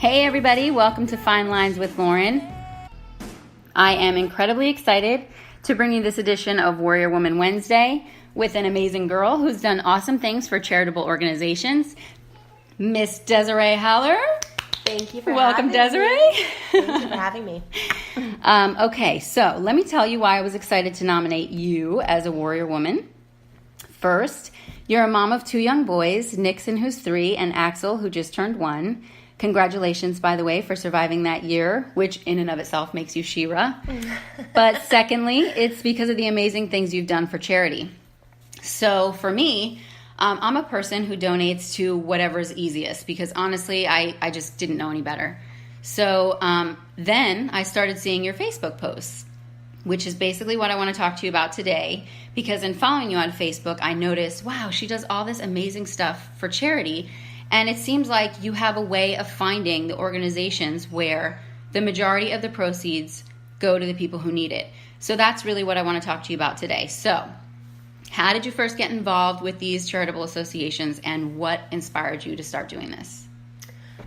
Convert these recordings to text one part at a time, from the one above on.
Hey everybody, welcome to Fine Lines with Lauren. I am incredibly excited to bring you this edition of Warrior Woman Wednesday with an amazing girl who's done awesome things for charitable organizations, Miss Desiree Haller. Thank you for Welcome, having Desiree. me. Thank you for having me. Okay, so let me tell you why I was excited to nominate you as a Warrior Woman. First, you're a mom of 2 young boys, Nixon, who's 3, and Axel, who just turned 1. Congratulations, by the way, for surviving that year, which in and of itself makes you She-Ra. But secondly, it's because of the amazing things you've done for charity. So for me, I'm a person who donates to whatever's easiest because honestly, I just didn't know any better. So then I started seeing your Facebook posts, which is basically what I want to talk to you about today. Because in following you on Facebook, I noticed, wow, she does all this amazing stuff for charity. And it seems like you have a way of finding the organizations where the majority of the proceeds go to the people who need it. So that's really what I want to talk to you about today. So how did you first get involved with these charitable associations and what inspired you to start doing this?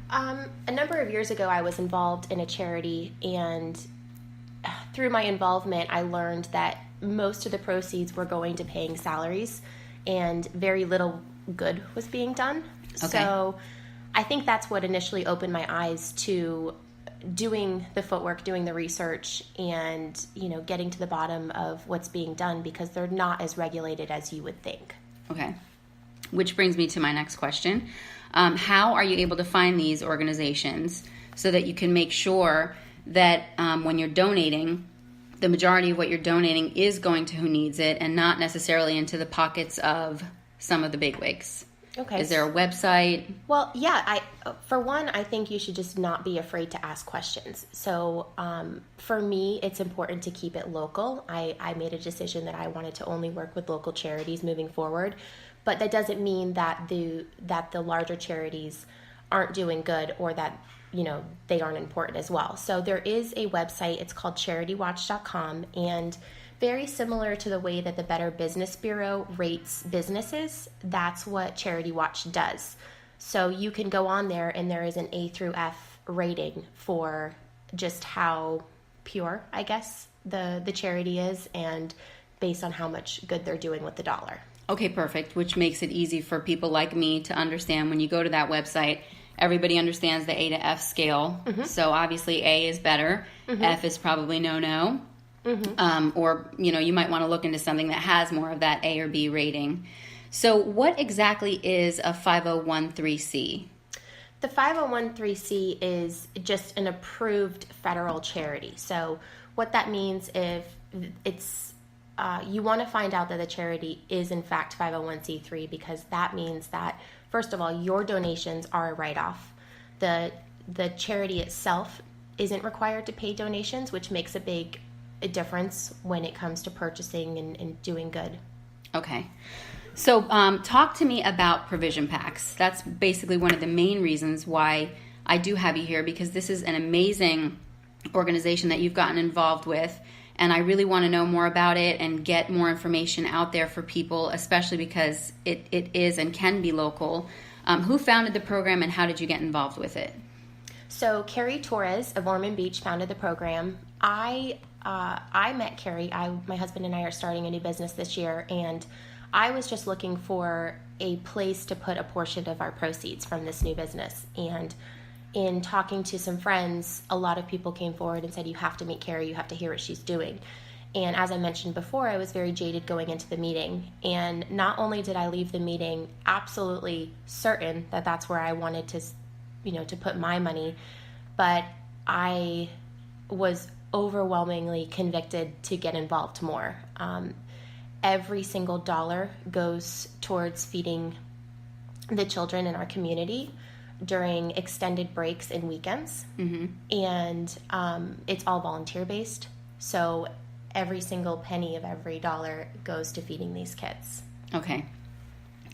A number of years ago, I was involved in a charity, and through my involvement, I learned that most of the proceeds were going to paying salaries and very little good was being done. Okay. So I think that's what initially opened my eyes to doing the footwork, doing the research, and getting to the bottom of what's being done because they're not as regulated as you would think. Okay. Which brings me to my next question. How are you able to find these organizations so that you can make sure that when you're donating, the majority of what you're donating is going to who needs it and not necessarily into the pockets of some of the bigwigs? Okay. Is there a website? Well, yeah. For one, I think you should just not be afraid to ask questions. So for me, it's important to keep it local. I made a decision that I wanted to only work with local charities moving forward, but that doesn't mean that the larger charities aren't doing good or that they aren't important as well. So there is a website. It's called CharityWatch.com, and very similar to the way that the Better Business Bureau rates businesses, that's what Charity Watch does. So you can go on there and there is an A through F rating for just how pure, I guess, the charity is and based on how much good they're doing with the dollar. Okay, perfect, which makes it easy for people like me to understand when you go to that website. Everybody understands the A to F scale. Mm-hmm. So obviously A is better. Mm-hmm. F is probably no. Mm-hmm. Or you might want to look into something that has more of that A or B rating. So what exactly is a 501(c)(3)? The 501(c)(3) is just an approved federal charity. So what that means if it's you want to find out that the charity is in fact 501(c)(3) because that means that first of all your donations are a write-off. The charity itself isn't required to pay donations, which makes a big difference when it comes to purchasing and doing good. Okay. So talk to me about provision packs. That's basically one of the main reasons why I do have you here because this is an amazing organization that you've gotten involved with, and I really want to know more about it and get more information out there for people, especially because it is and can be local. Who founded the program and how did you get involved with it? So Carrie Torres of Ormond Beach founded the program. I met Carrie. My husband and I are starting a new business this year, and I was just looking for a place to put a portion of our proceeds from this new business. And in talking to some friends, a lot of people came forward and said, you have to meet Carrie, you have to hear what she's doing. And as I mentioned before, I was very jaded going into the meeting. And not only did I leave the meeting absolutely certain that that's where I wanted to, to put my money, but I was overwhelmingly convicted to get involved more. Every single dollar goes towards feeding the children in our community during extended breaks and weekends. Mm-hmm. And it's all volunteer based. So every single penny of every dollar goes to feeding these kids. Okay.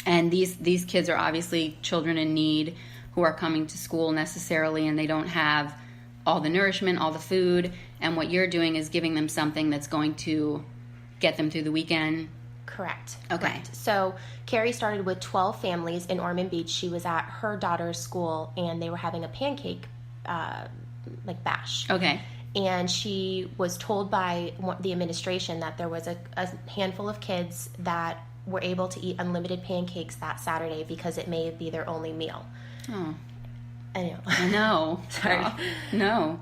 And these kids are obviously children in need who are coming to school necessarily, and they don't have all the nourishment, all the food, and what you're doing is giving them something that's going to get them through the weekend. Correct. Okay. Correct. So Carrie started with 12 families in Ormond Beach. She was at her daughter's school, and they were having a pancake like bash. Okay. And she was told by the administration that there was a handful of kids that were able to eat unlimited pancakes that Saturday because it may be their only meal. Oh. I know. I know. Sorry. No.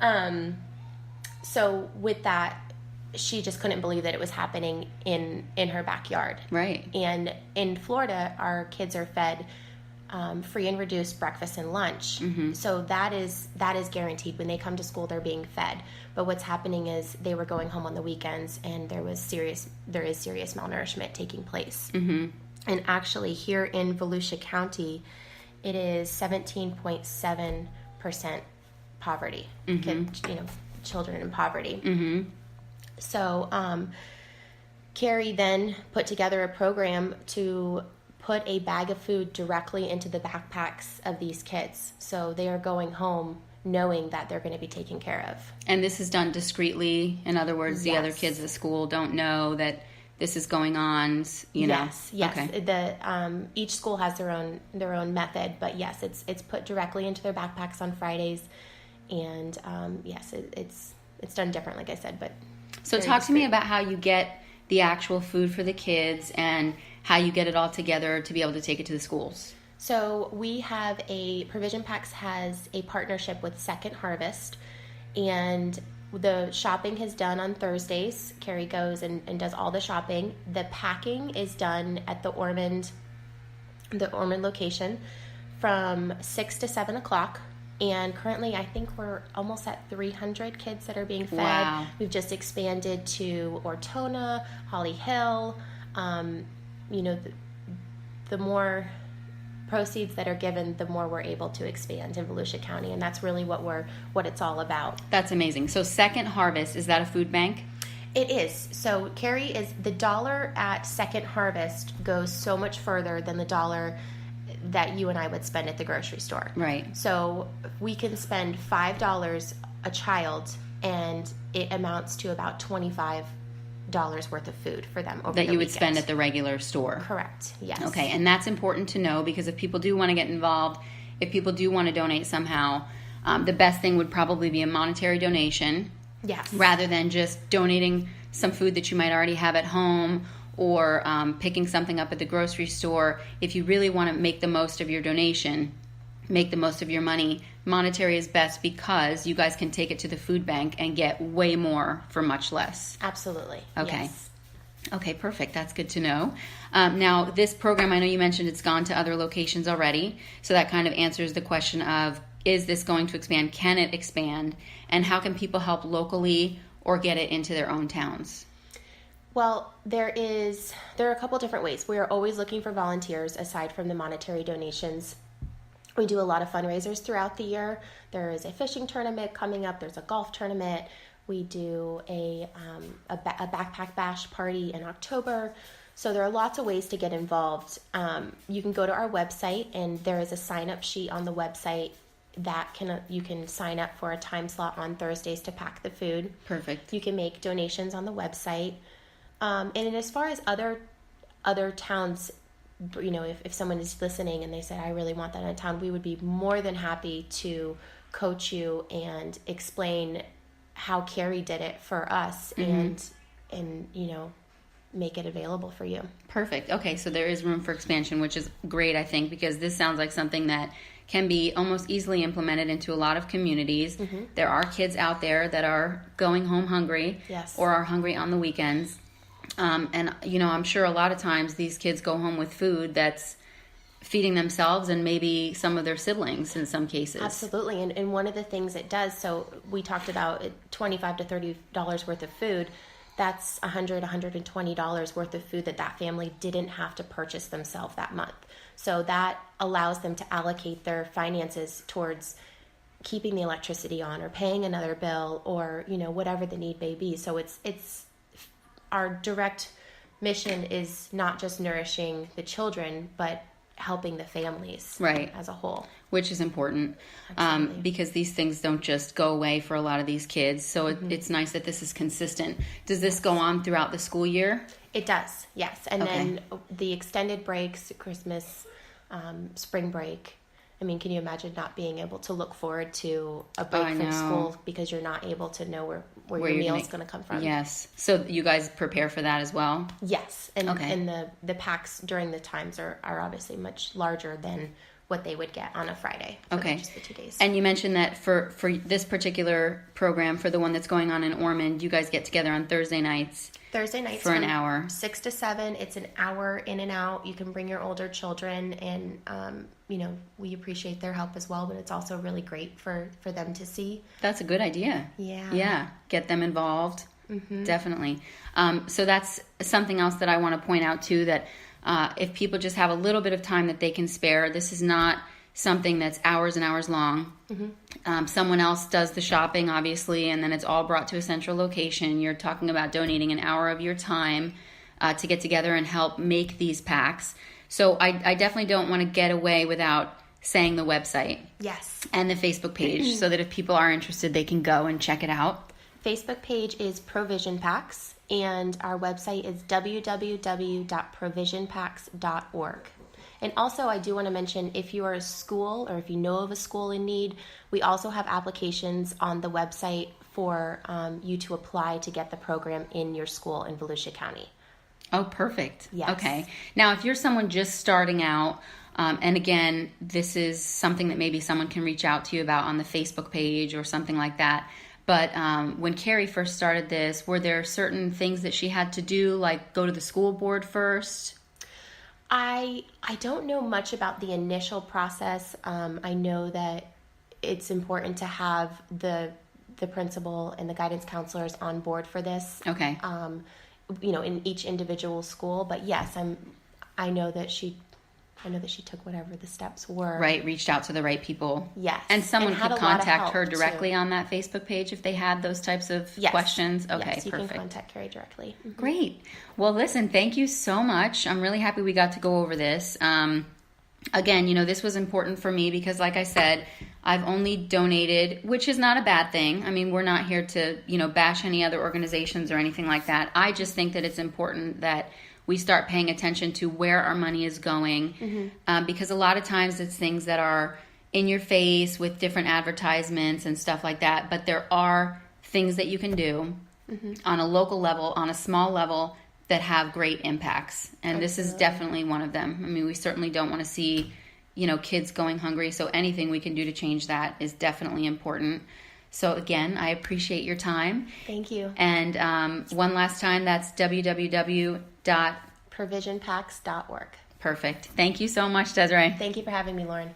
So with that, she just couldn't believe that it was happening in her backyard. Right. And in Florida, our kids are fed free and reduced breakfast and lunch. Mm-hmm. So that is guaranteed. When they come to school, they're being fed. But what's happening is they were going home on the weekends, and there is serious malnourishment taking place. Mm-hmm. And actually, here in Volusia County, it is 17.7% poverty. Mm-hmm. Children in poverty. Mm-hmm. So Carrie then put together a program to put a bag of food directly into the backpacks of these kids. So they are going home knowing that they're going to be taken care of. And this is done discreetly. In other words, the Yes. other kids at school don't know that this is going on, you know? Yes. Okay. Each school has their own method, but yes, it's put directly into their backpacks on Fridays, and yes, it's done different, like I said. But so talk to me about how you get the actual food for the kids and how you get it all together to be able to take it to the schools. So we have Provision Packs has a partnership with Second Harvest, and the shopping is done on Thursdays. Carrie goes and does all the shopping. The packing is done at the Ormond location from 6 to 7 o'clock. And currently, I think we're almost at 300 kids that are being fed. Wow. We've just expanded to Ortona, Holly Hill. The more proceeds that are given, the more we're able to expand in Volusia County, and that's really what it's all about. That's amazing. So Second Harvest, is that a food bank? It is. So Carrie, is the dollar at Second Harvest goes so much further than the dollar that you and I would spend at the grocery store. Right. So we can spend $5 a child, and it amounts to about $25 worth of food for them over that the you would weekend. spend at the regular store. Correct. Yes. Okay, and that's important to know, because if people do want to get involved, if people do want to donate somehow, the best thing would probably be a monetary donation. Yes. Rather than just donating some food that you might already have at home, or picking something up at the grocery store. If you really want to make the most of your donation, make the most of your money, monetary is best, because you guys can take it to the food bank and get way more for much less. Absolutely. Okay. Yes. Okay, perfect. That's good to know. Now, this program, I know you mentioned it's gone to other locations already, so that kind of answers the question of, is this going to expand? Can it expand? And how can people help locally or get it into their own towns? Well, there are a couple different ways. We are always looking for volunteers aside from the monetary donations. We do a lot of fundraisers throughout the year. There is a fishing tournament coming up. There's a golf tournament. We do a backpack bash party in October. So there are lots of ways to get involved. You can go to our website, and there is a sign-up sheet on the website that you can sign up for a time slot on Thursdays to pack the food. Perfect. You can make donations on the website. And as far as other towns, if someone is listening and they said, I really want that in a town, we would be more than happy to coach you and explain how Carrie did it for us, and make it available for you. Perfect. Okay, so there is room for expansion, which is great, I think, because this sounds like something that can be almost easily implemented into a lot of communities. Mm-hmm. There are kids out there that are going home hungry. Yes. Or are hungry on the weekends. And, I'm sure a lot of times these kids go home with food that's feeding themselves and maybe some of their siblings in some cases. Absolutely. And one of the things it does, so we talked about $25 to $30 worth of food. That's $120 worth of food that family didn't have to purchase themselves that month. So that allows them to allocate their finances towards keeping the electricity on, or paying another bill, or whatever the need may be. So it's our direct mission is not just nourishing the children, but helping the families as a whole. Which is important, because these things don't just go away for a lot of these kids. So it's nice that this is consistent. Does this go on throughout the school year? It does, yes. And then the extended breaks, Christmas, spring break, I mean, can you imagine not being able to look forward to a break from school because you're not able to know where your meal's going to come from? Yes. So you guys prepare for that as well? Yes. And the packs during the times are obviously much larger than what they would get on a Friday for just the 2 days. And you mentioned that for this particular program, for the one that's going on in Ormond, you guys get together on Thursday nights. For an hour. 6 to 7. It's an hour in and out. You can bring your older children, and we appreciate their help as well, but it's also really great for them to see. That's a good idea. Yeah. Get them involved. Definitely. So that's something else that I want to point out too, that if people just have a little bit of time that they can spare, this is not something that's hours and hours long. Someone else does the shopping, obviously, and then it's all brought to a central location. You're talking about donating an hour of your time to get together and help make these packs. So I definitely don't want to get away without saying the website. Yes. And the Facebook page, so that if people are interested, they can go and check it out. Facebook page is Provision Packs, and our website is www.provisionpacks.org. And also, I do want to mention, if you are a school or if you know of a school in need, we also have applications on the website for you to apply to get the program in your school in Volusia County. Oh, perfect. Yes. Okay. Now, if you're someone just starting out, and again, this is something that maybe someone can reach out to you about on the Facebook page or something like that. But when Carrie first started this, were there certain things that she had to do, like go to the school board first? I don't know much about the initial process. I know that it's important to have the principal and the guidance counselors on board for this. Okay. In each individual school. But yes, I know that she took whatever the steps were. Right, reached out to the right people. Yes. And someone could contact her directly too. on that Facebook page if they had those types of questions? Okay, yes, you perfect. can contact Carrie directly. Mm-hmm. Great. Well, listen, thank you so much. I'm really happy we got to go over this. Again, this was important for me because, like I said, I've only donated, which is not a bad thing. I mean, we're not here to, bash any other organizations or anything like that. I just think that it's important that we start paying attention to where our money is going, because a lot of times it's things that are in your face with different advertisements and stuff like that. But there are things that you can do on a local level, on a small level, that have great impacts. And This is definitely one of them. I mean, we certainly don't want to see, kids going hungry. So anything we can do to change that is definitely important. So again, I appreciate your time. Thank you. And one last time, that's www.provisionpacks.org. Perfect. Thank you so much, Desiree. Thank you for having me, Lauren.